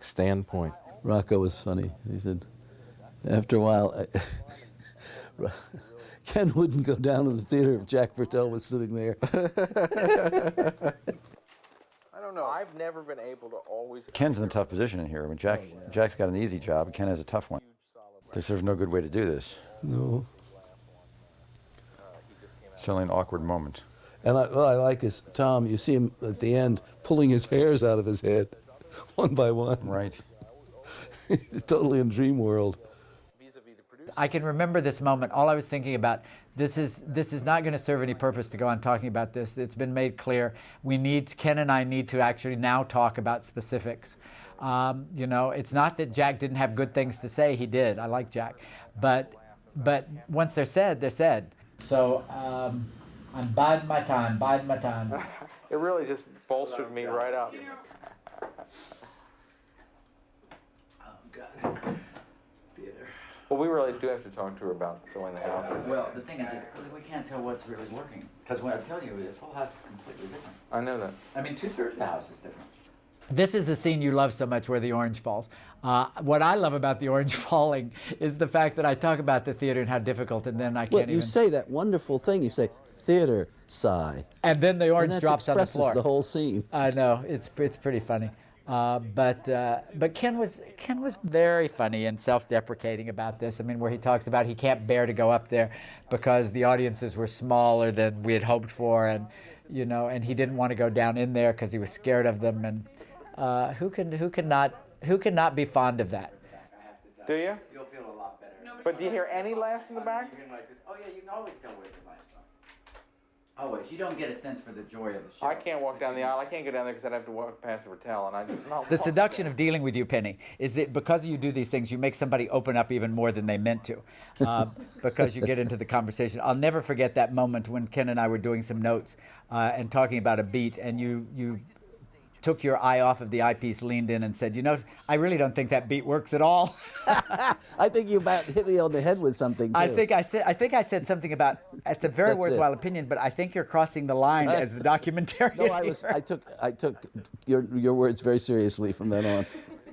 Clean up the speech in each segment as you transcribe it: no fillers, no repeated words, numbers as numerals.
standpoint. Rocco was funny. He said, after a while, Ken wouldn't go down to the theater if Jack Bertel was sitting there. I don't know. I've never been able to always... Ken's in a tough position in here. I mean, Jack's got an easy job. Ken has a tough one. There's no good way to do this. No. Certainly an awkward moment. And what I like is Tom, you see him at the end pulling his hairs out of his head, one by one. Right. He's totally in dream world. I can remember this moment. All I was thinking about, this is not going to serve any purpose to go on talking about this. It's been made clear. Ken and I need to actually now talk about specifics. You know, it's not that Jack didn't have good things to say. He did. I like Jack. But once they're said, they're said. So I'm biding my time. It really just bolstered me right up. Oh, God. Well, we really do have to talk to her about filling the house. Well, the thing is that we can't tell what's really working. Because when I tell you, the whole house is completely different. I know that. I mean, 2/3 of the house is different. This is the scene you love so much where the orange falls. What I love about the orange falling is the fact that I talk about the theater and how difficult, and then I can't Well, you say that wonderful thing. You say, theater sigh. And then the orange drops on the floor. The whole scene. I know, it's pretty funny. But Ken was very funny and self-deprecating about this. I mean, where he talks about he can't bear to go up there because the audiences were smaller than we had hoped for, and you know, and he didn't want to go down in there because he was scared of them. And who can not be fond of that? Do you? You'll feel a lot better. But do you hear any laughs in the back? Oh yeah, you can always tell where the laughs are. Always. You don't get a sense for the joy of the show. I can't walk down the aisle. I can't go down there because I'd have to walk past the Vertel, and I just not. The seduction of dealing with you, Penny, is that because you do these things, you make somebody open up even more than they meant to, because you get into the conversation. I'll never forget that moment when Ken and I were doing some notes and talking about a beat, and you took your eye off of the eyepiece, leaned in, and said, "You know, I really don't think that beat works at all." I think you about hit me on the head with something, too. I think I said something about, it's a very worthwhile opinion, but I think you're crossing the line as the documentarian. No, I took your words very seriously from then on.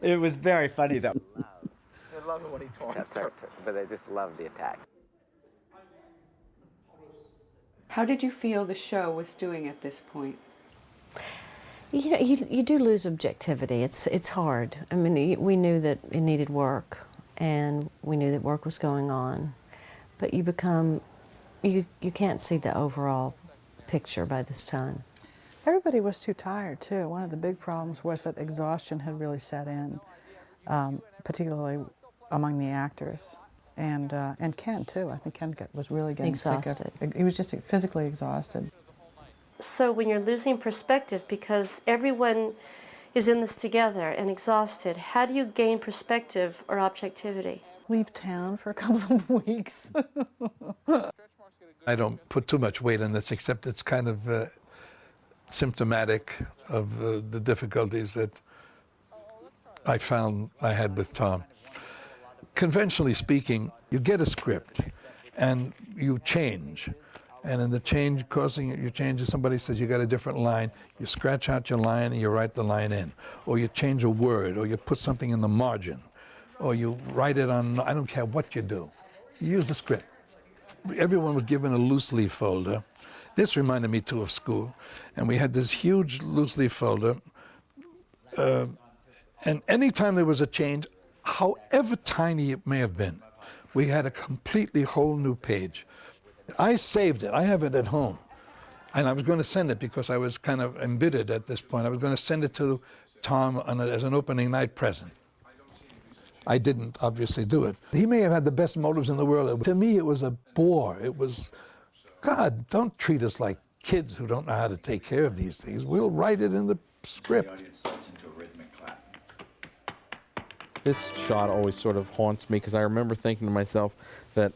It was very funny, though. I love it when he talks. But I just love the attack. How did you feel the show was doing at this point? You know, you do lose objectivity. It's hard. I mean, we knew that it needed work, and we knew that work was going on, but you can't see the overall picture by this time. Everybody was too tired, too. One of the big problems was that exhaustion had really set in, particularly among the actors, and Ken, too. I think Ken was really getting exhausted. He was just physically exhausted. So when you're losing perspective, because everyone is in this together and exhausted, how do you gain perspective or objectivity? Leave town for a couple of weeks. I don't put too much weight on this, except it's kind of symptomatic of the difficulties that I found I had with Tom. Conventionally speaking, you get a script and you change. And in the change, causing you change, somebody says you got a different line, you scratch out your line and you write the line in. Or you change a word, or you put something in the margin. Or you write it on, I don't care what you do. You use the script. Everyone was given a loose leaf folder. This reminded me too of school. And we had this huge loose leaf folder. And anytime there was a change, however tiny it may have been, we had a completely whole new page. I saved it. I have it at home. And I was going to send it because I was kind of embittered at this point. I was going to send it to Tom as an opening night present. I didn't obviously do it. He may have had the best motives in the world. To me, it was a bore. It was, God, don't treat us like kids who don't know how to take care of these things. We'll write it in the script. This shot always sort of haunts me because I remember thinking to myself that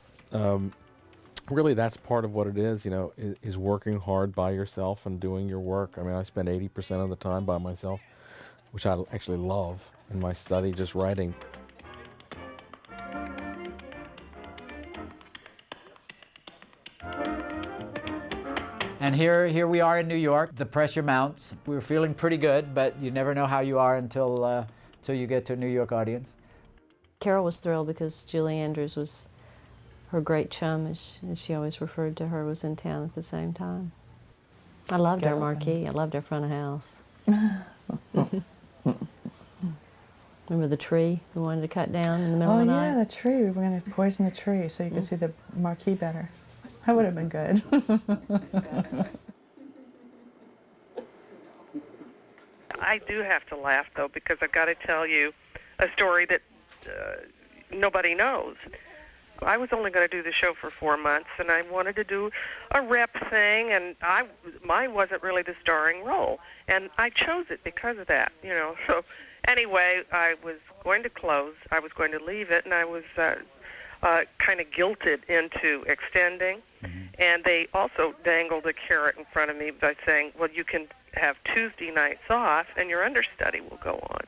really that's part of what it is, you know, is working hard by yourself and doing your work. I mean, I spend 80% of the time by myself, which I actually love in my study, just writing. And here we are in New York. The pressure mounts. We were feeling pretty good, but you never know how you are until till you get to a New York audience. Carol was thrilled because Julie Andrews was her great chum, as she always referred to her, was in town at the same time. I loved our marquee. I loved our front of house. Remember the tree we wanted to cut down in the middle of the night? Oh yeah, the tree. We were going to poison the tree so you could see the marquee better. That would have been good. I do have to laugh, though, because I've got to tell you a story that nobody knows. I was only going to do the show for 4 months, and I wanted to do a rep thing, and mine wasn't really the starring role, and I chose it because of that, you know. So anyway, I was going to close. I was going to leave it, and I was kind of guilted into extending, and they also dangled a carrot in front of me by saying, well, you can have Tuesday nights off, and your understudy will go on.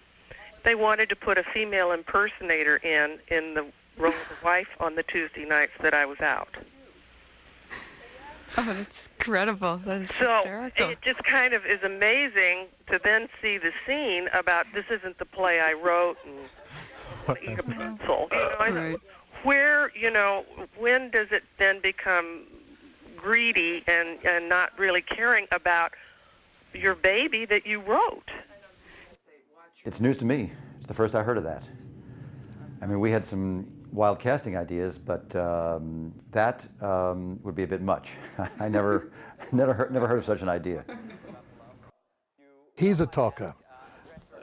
They wanted to put a female impersonator in the role of the wife on the Tuesday nights that I was out. Oh, that's incredible. That is hysterical. So it just kind of is amazing to then see the scene about this isn't the play I wrote and eat a pencil. You know, where, you know, when does it then become greedy and not really caring about your baby that you wrote? It's news to me. It's the first I heard of that. I mean, we had some wild casting ideas, but that would be a bit much. I never heard of such an idea. He's a talker.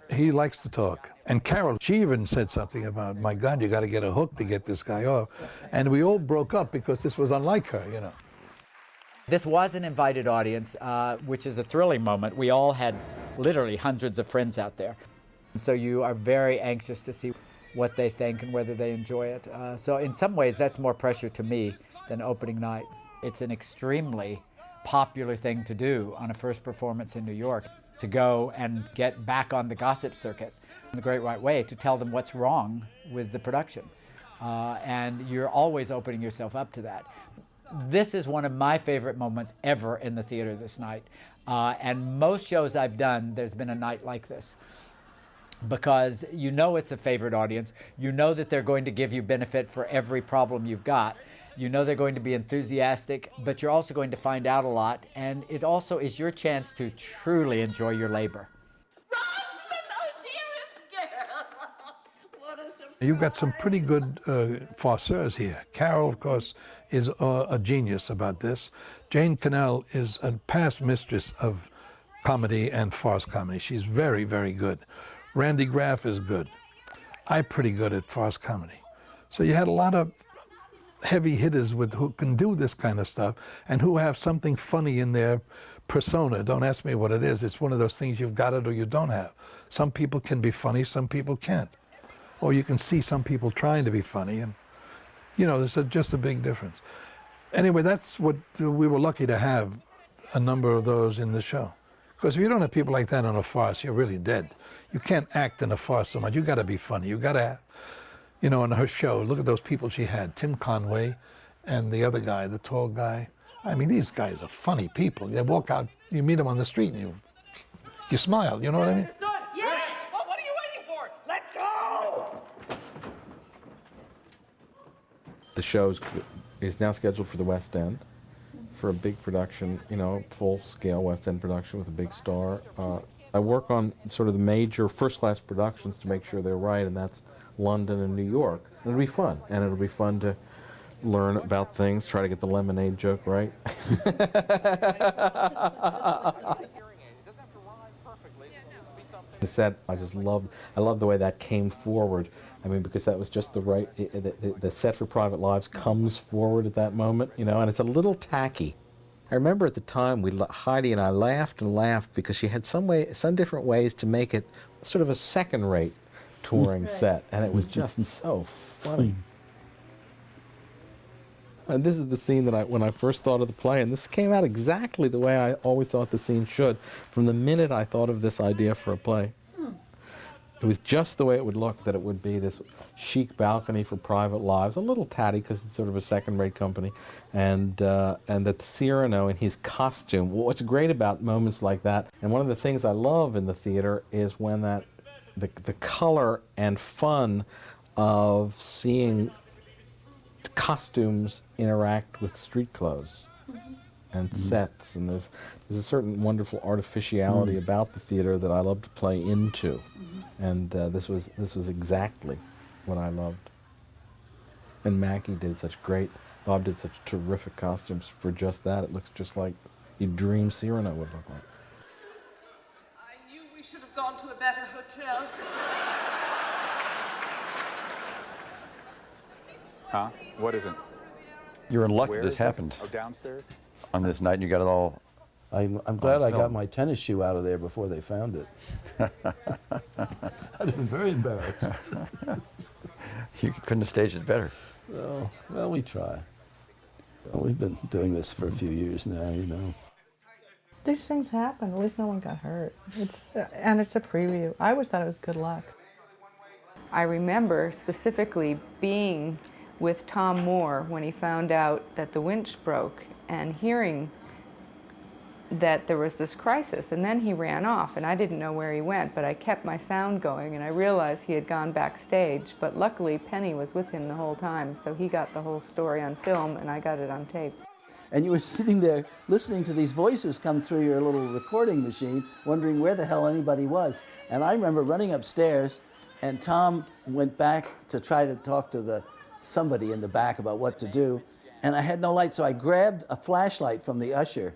He likes to talk. And Carol, she even said something about, my God, you got to get a hook to get this guy off. And we all broke up because this was unlike her, you know. This was an invited audience, which is a thrilling moment. We all had literally hundreds of friends out there. So you are very anxious to see what they think and whether they enjoy it. So in some ways, that's more pressure to me than opening night. It's an extremely popular thing to do on a first performance in New York, to go and get back on the gossip circuit in the great right way, to tell them what's wrong with the production. And you're always opening yourself up to that. This is one of my favorite moments ever in the theater this night. And most shows I've done, there's been a night like this. Because you know it's a favorite audience, you know that they're going to give you benefit for every problem you've got, you know they're going to be enthusiastic, but you're also going to find out a lot, and it also is your chance to truly enjoy your labor. You've got some pretty good farceurs here. Carol, of course, is a genius about this. Jane Cannell is a past mistress of comedy and farce comedy. She's very, very good. Randy Graff is good. I'm pretty good at farce comedy. So you had a lot of heavy hitters who can do this kind of stuff and who have something funny in their persona. Don't ask me what it is. It's one of those things you've got it or you don't have. Some people can be funny, some people can't. Or you can see some people trying to be funny, and you know, there's just a big difference. Anyway, that's what we were lucky to have, a number of those in the show. Because if you don't have people like that on a farce, you're really dead. You can't act in a farce so much. You got to be funny. You got to, you know, in her show, look at those people she had, Tim Conway and the other guy, the tall guy. I mean, these guys are funny people. They walk out, you meet them on the street and you smile, you know what I mean? Yes! Well, what are you waiting for? Let's go! The show is now scheduled for the West End for a big production, you know, full-scale West End production with a big star. I work on sort of the major first-class productions to make sure they're right, and that's London and New York. And it'll be fun, and it'll be fun to learn about things, try to get the lemonade joke right. The set, I love the way that came forward. I mean, because that was just the right, the set for Private Lives comes forward at that moment, you know, and it's a little tacky. I remember at the time, Heidi and I laughed and laughed because she had some different ways to make it sort of a second-rate touring set, and it was just so funny. And this is the scene that when I first thought of the play, and this came out exactly the way I always thought the scene should, from the minute I thought of this idea for a play. It was just the way it would look, that it would be this chic balcony for Private Lives, a little tatty because it's sort of a second-rate company, and that Cyrano in his costume. What's great about moments like that, and one of the things I love in the theater is when that the color and fun of seeing costumes interact with street clothes and sets, and there's a certain wonderful artificiality about the theater that I love to play into, and this was exactly what I loved. And Bob did such terrific costumes for just that. It looks just like you dream Cyrano would look like. I knew we should have gone to a better hotel. Huh? What isn't? You're in luck Where that this is happened Oh, downstairs? on this night, and you got it all. I'm glad I got film. my tennis shoe out of there before they found it. I'd have been very embarrassed. You couldn't have staged it better. Oh, well, we try. Well, we've been doing this for a few years now, you know. These things happen. At least no one got hurt. And it's a preview. I always thought it was good luck. I remember specifically being with Tom Moore when he found out that the winch broke and hearing that there was this crisis, and then he ran off, and I didn't know where he went, but I kept my sound going, and I realized he had gone backstage, but luckily Penny was with him the whole time, so he got the whole story on film, and I got it on tape. And you were sitting there listening to these voices come through your little recording machine, wondering where the hell anybody was. And I remember running upstairs, and Tom went back to try to talk to somebody in the back about what to do, and I had no light, so I grabbed a flashlight from the usher.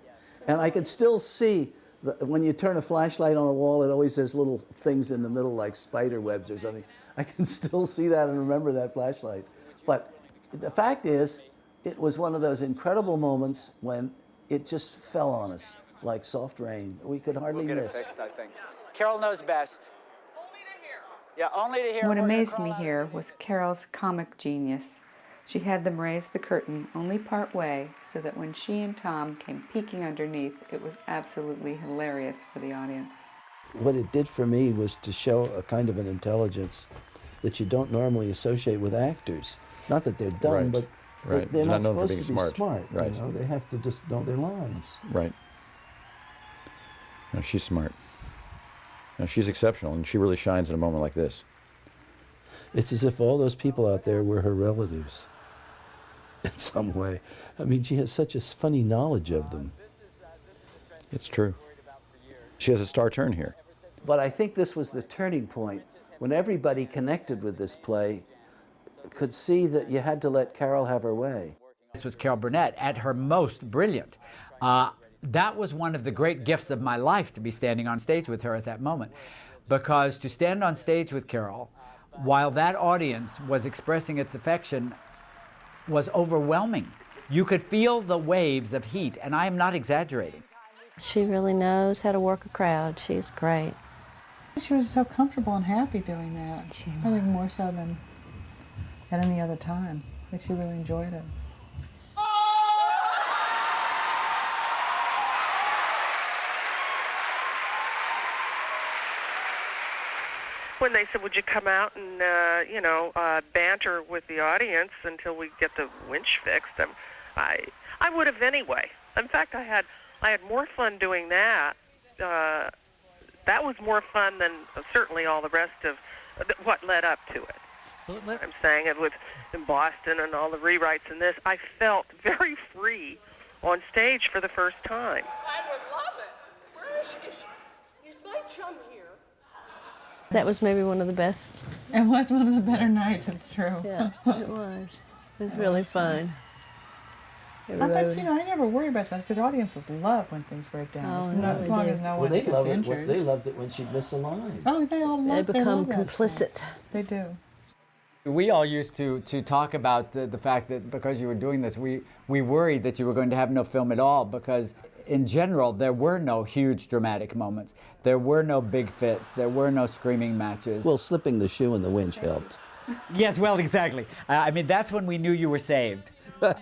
And I could still see, when you turn a flashlight on a wall, it always has little things in the middle like spider webs or something. I can still see that and remember that flashlight. But the fact is, it was one of those incredible moments when it just fell on us like soft rain. We could hardly miss. Fixed, I think. Carol knows best. Only to hear. Yeah, only to hear. What amazed me here was Carol's comic genius. She had them raise the curtain only part way so that when she and Tom came peeking underneath, it was absolutely hilarious for the audience. What it did for me was to show a kind of an intelligence that you don't normally associate with actors. Not that they're dumb, but they're not known for supposed being to be smart. Right. You know? They have to just know their lines. Right. No, she's smart. No, she's exceptional, and she really shines in a moment like this. It's as if all those people out there were her relatives in some way. I mean, she has such a funny knowledge of them. It's true. She has a star turn here. But I think this was the turning point when everybody connected with this play could see that you had to let Carol have her way. This was Carol Burnett at her most brilliant. That was one of the great gifts of my life, to be standing on stage with her at that moment. Because to stand on stage with Carol, while that audience was expressing its affection, was overwhelming. You could feel the waves of heat, and I am not exaggerating. She really knows how to work a crowd. She's great. She was so comfortable and happy doing that. I think more so than at any other time. I think she really enjoyed it. When they said, would you come out and, banter with the audience until we get the winch fixed, I would have anyway. In fact, I had more fun doing that. That was more fun than certainly all the rest of what led up to it. I'm saying it was in Boston and all the rewrites and this. I felt very free on stage for the first time. I would love it. Where is she? Is my chum here? That was maybe one of the best. It was one of the better nights, it's true. Yeah, it was. It was really fun. I never worry about that because audiences love when things break down. As long as no one gets injured. They loved it when she'd miss a line. Oh, they all love it. They become complicit. They do. We all used to talk about the fact that because you were doing this, we worried that you were going to have no film at all because in general, there were no huge dramatic moments. There were no big fits. There were no screaming matches. Well, slipping the shoe in the winch helped. Yes, well, exactly. I mean, that's when we knew you were saved.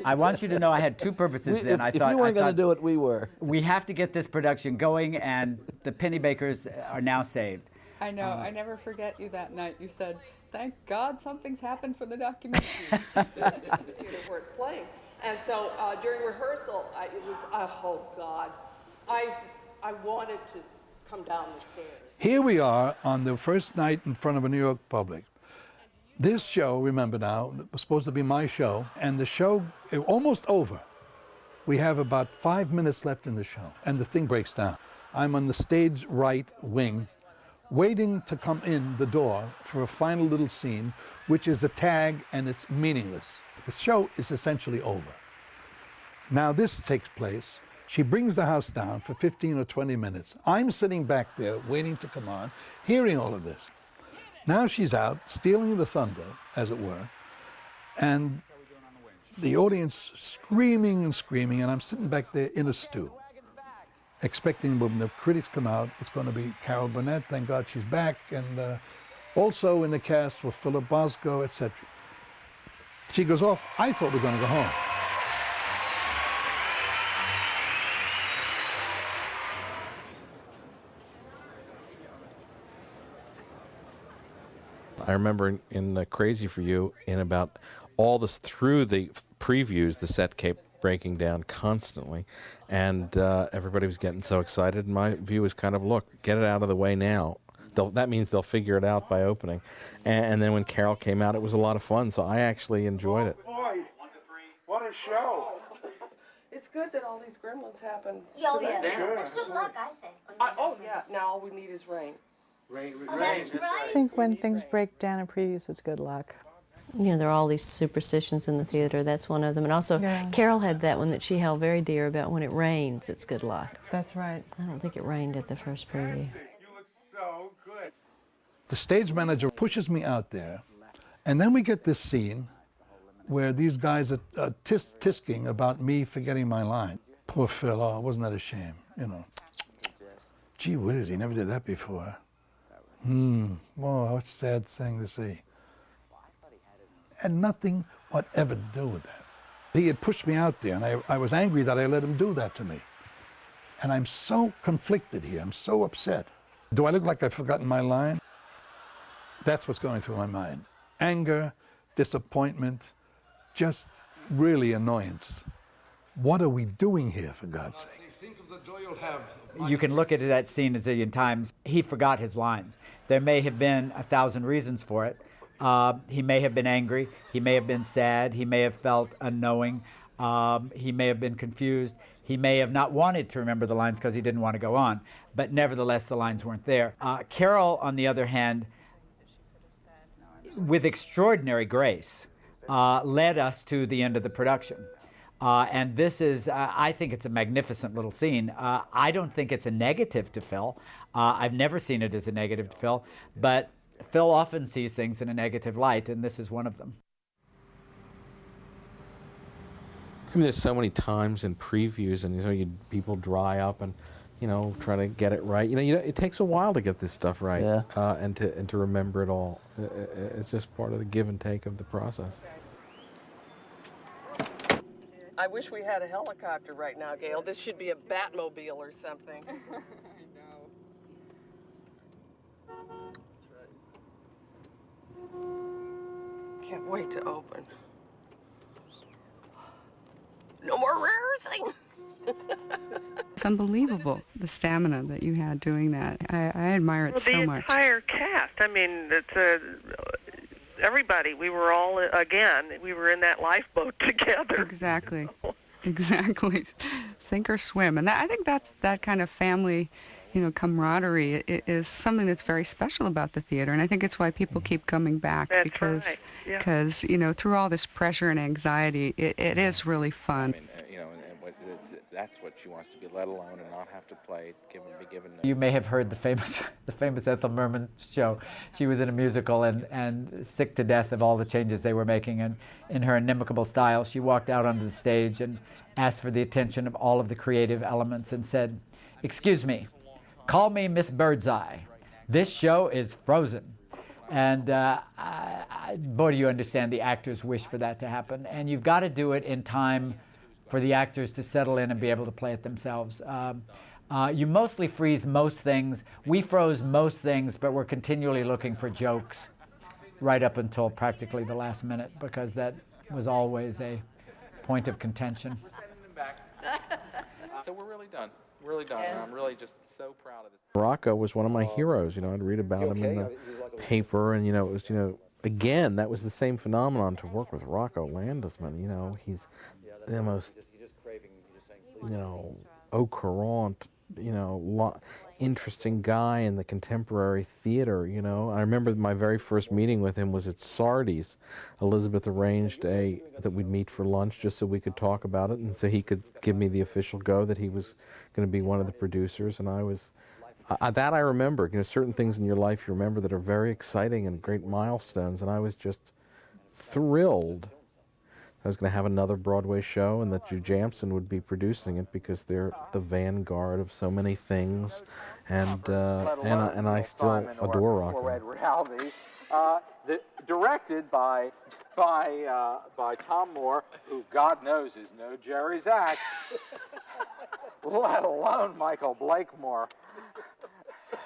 I want you to know I had two purposes then. If you weren't going to do it, we were. We have to get this production going, and the Pennebakers are now saved. I know. I never forget you that night. You said, thank God something's happened for the documentary. the theater where it's playing. And so during rehearsal, it was, oh God, I wanted to come down the stairs. Here we are on the first night in front of a New York public. This show, remember now, was supposed to be my show, and the show is almost over. We have about 5 minutes left in the show, and the thing breaks down. I'm on the stage right wing, waiting to come in the door for a final little scene, which is a tag, and it's meaningless. The show is essentially over. Now this takes place. She brings the house down for 15 or 20 minutes. I'm sitting back there waiting to come on, hearing all of this. Now she's out, stealing the thunder, as it were, and the audience screaming and screaming, and I'm sitting back there in a stew, expecting when the critics come out, it's going to be Carol Burnett, thank God she's back, and also in the cast were Philip Bosco, etc. She goes off, I thought we were going to go home. I remember in Crazy for You, in about all this, through the previews, the set kept breaking down constantly, and everybody was getting so excited. And my view was kind of, look, get it out of the way now. That means they'll figure it out by opening. And then when Carol came out, it was a lot of fun, so I actually enjoyed it. Boy, what a show. It's good that all these gremlins happen. Oh, yeah. Sure. It's good luck, I think. Oh, yeah. Now all we need is rain. Rain. That's right. I think when things break down in previews, it's good luck. You know, there are all these superstitions in the theater. That's one of them. And also, Carol had that one that she held very dear about when it rains, it's good luck. That's right. I don't think it rained at the first preview. You look so good. The stage manager pushes me out there, and then we get this scene where these guys are tisking about me forgetting my line. Poor Phil, oh, wasn't that a shame, you know. Gee whiz, he never did that before. Whoa, what a sad thing to see. Had nothing whatever to do with that. He had pushed me out there, and I was angry that I let him do that to me. And I'm so conflicted here, I'm so upset. Do I look like I've forgotten my line? That's what's going through my mind. Anger, disappointment, just really annoyance. What are we doing here, for God's sake? You can look at that scene a zillion times. He forgot his lines. There may have been 1,000 reasons for it. He may have been angry. He may have been sad. He may have felt unknowing. He may have been confused. He may have not wanted to remember the lines because he didn't want to go on. But nevertheless, the lines weren't there. Carol, on the other hand, with extraordinary grace, led us to the end of the production. And this is, I think it's a magnificent little scene. I don't think it's a negative to Phil. I've never seen it as a negative to Phil, but Phil often sees things in a negative light, and this is one of them. I mean, there's so many times in previews, and people dry up and, try to get it right. It takes a while to get this stuff right, and to remember it all. It's just part of the give and take of the process. I wish we had a helicopter right now, Gail. This should be a Batmobile or something. I know. That's right. Can't wait to open. No more rehearsing. It's unbelievable, the stamina that you had doing that. I admire it so much. The entire cast. I mean, it's everybody. We were all, we were in that lifeboat together. Exactly. Exactly. Sink or swim. And I think that kind of family, camaraderie is something that's very special about the theater. And I think it's why people keep coming back. That's because, right. Yeah. Because, through all this pressure and anxiety, it is really fun. That's what she wants to be let alone and not have to play, be given. You may have heard the famous Ethel Merman show. She was in a musical and sick to death of all the changes they were making. And in her inimitable style, she walked out onto the stage and asked for the attention of all of the creative elements and said, "Excuse me, call me Miss Birdseye. This show is frozen." And boy, do you understand the actors' wish for that to happen. And you've got to do it in time for the actors to settle in and be able to play it themselves. You mostly freeze most things. We froze most things, but we're continually looking for jokes right up until practically the last minute, because that was always a point of contention. So we're really done. Really done. I'm really just so proud of this. Rocco was one of my heroes. You know, I'd read about him in the paper, and it was, again, that was the same phenomenon to work with Rocco Landesman. He's the most, au courant, interesting guy in the contemporary theater. I remember my very first meeting with him was at Sardi's. Elizabeth arranged that we'd meet for lunch just so we could talk about it, and so he could give me the official go that he was going to be one of the producers. And I was, that I remember. Certain things in your life you remember that are very exciting and great milestones, and I was just thrilled I was going to have another Broadway show and that Hugh Jampson would be producing it, because they're the vanguard of so many things, and I still adore Rocco. Or Edward Albee, directed by Tom Moore, who God knows is no Jerry's axe, let alone Michael Blakemore.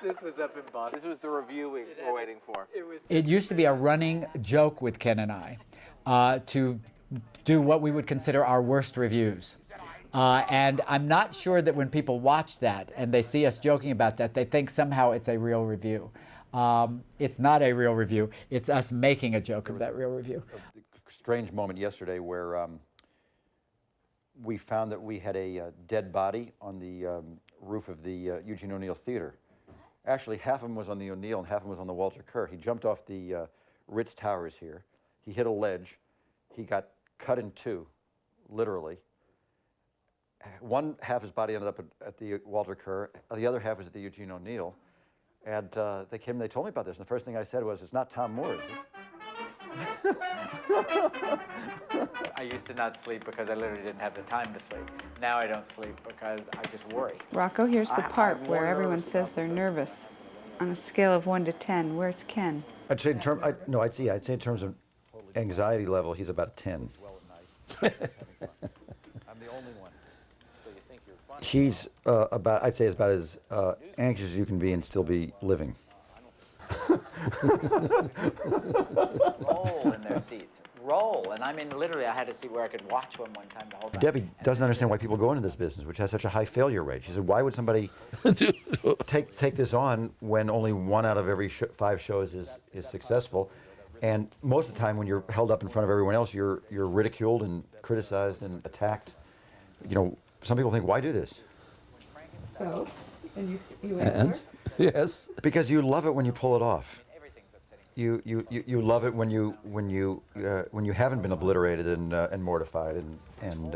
This was up in Boston. This was the review we were waiting for. It used to be a running joke with Ken and I to do what we would consider our worst reviews. And I'm not sure that when people watch that and they see us joking about that, they think somehow it's a real review. It's not a real review. It's us making a joke of that real review. A strange moment yesterday where we found that we had a dead body on the roof of the Eugene O'Neill Theater. Actually, half of him was on the O'Neill and half of him was on the Walter Kerr. He jumped off the Ritz Towers here. He hit a ledge. He got cut in two, literally. One half his body ended up at the Walter Kerr. The other half was at the Eugene O'Neill. And they came and they told me about this. And the first thing I said was, "It's not Tom Moore, is it?" I used to not sleep because I literally didn't have the time to sleep. Now I don't sleep because I just worry. Rocco, here's the part where everyone says they're nervous. On a scale of 1 to 10, where's Ken? I'd say in terms of anxiety level, he's about 10. I'm the only one. So you think you're funny. He's I'd say about as anxious as you can be and still be living. Roll in their seats. Roll. And I mean, literally, I had a seat where I could watch one time the whole time. Debbie doesn't understand why people go into this business, which has such a high failure rate. She said, why would somebody take this on when only 1 out of every 5 shows is successful? And most of the time when you're held up in front of everyone else, you're ridiculed and criticized and attacked. Some people think, why do this? So, and you And? answer? Yes. Because you love it when you pull it off. You love it when you haven't been obliterated and mortified and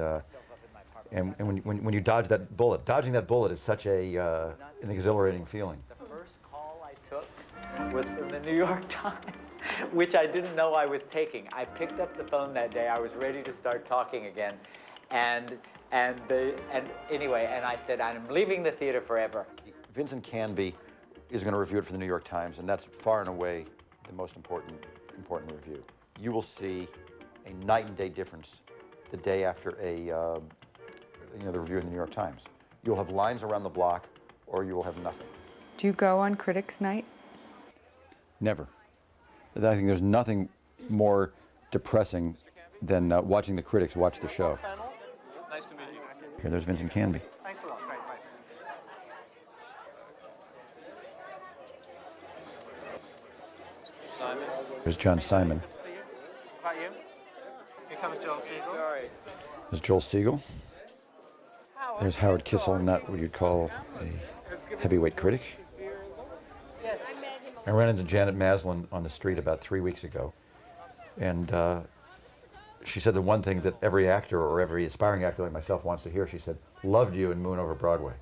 when you dodge that bullet. Dodging that bullet is such an exhilarating feeling. The first call I took was from the New York Times, which I didn't know I was taking. I picked up the phone that day. I was ready to start talking again, and anyway, I said, I'm leaving the theater forever. Vincent Canby is going to review it for the New York Times, and that's far and away the most important review. You will see a night and day difference the day after the review in the New York Times. You'll have lines around the block, or you will have nothing. Do you go on Critics' Night? Never. I think there's nothing more depressing than watching the critics watch the show. Nice to meet you. Here, there's Vincent Canby. Thanks a lot. Great, bye. Simon. There's John Simon. See you. How about you? Here comes Joel Siegel. Sorry. There's Joel Siegel. There's Howard Kissel, not what you'd call a heavyweight critic. I ran into Janet Maslin on the street about 3 weeks ago, and she said the one thing that every actor or every aspiring actor like myself wants to hear. She said, "Loved you in Moon Over Broadway."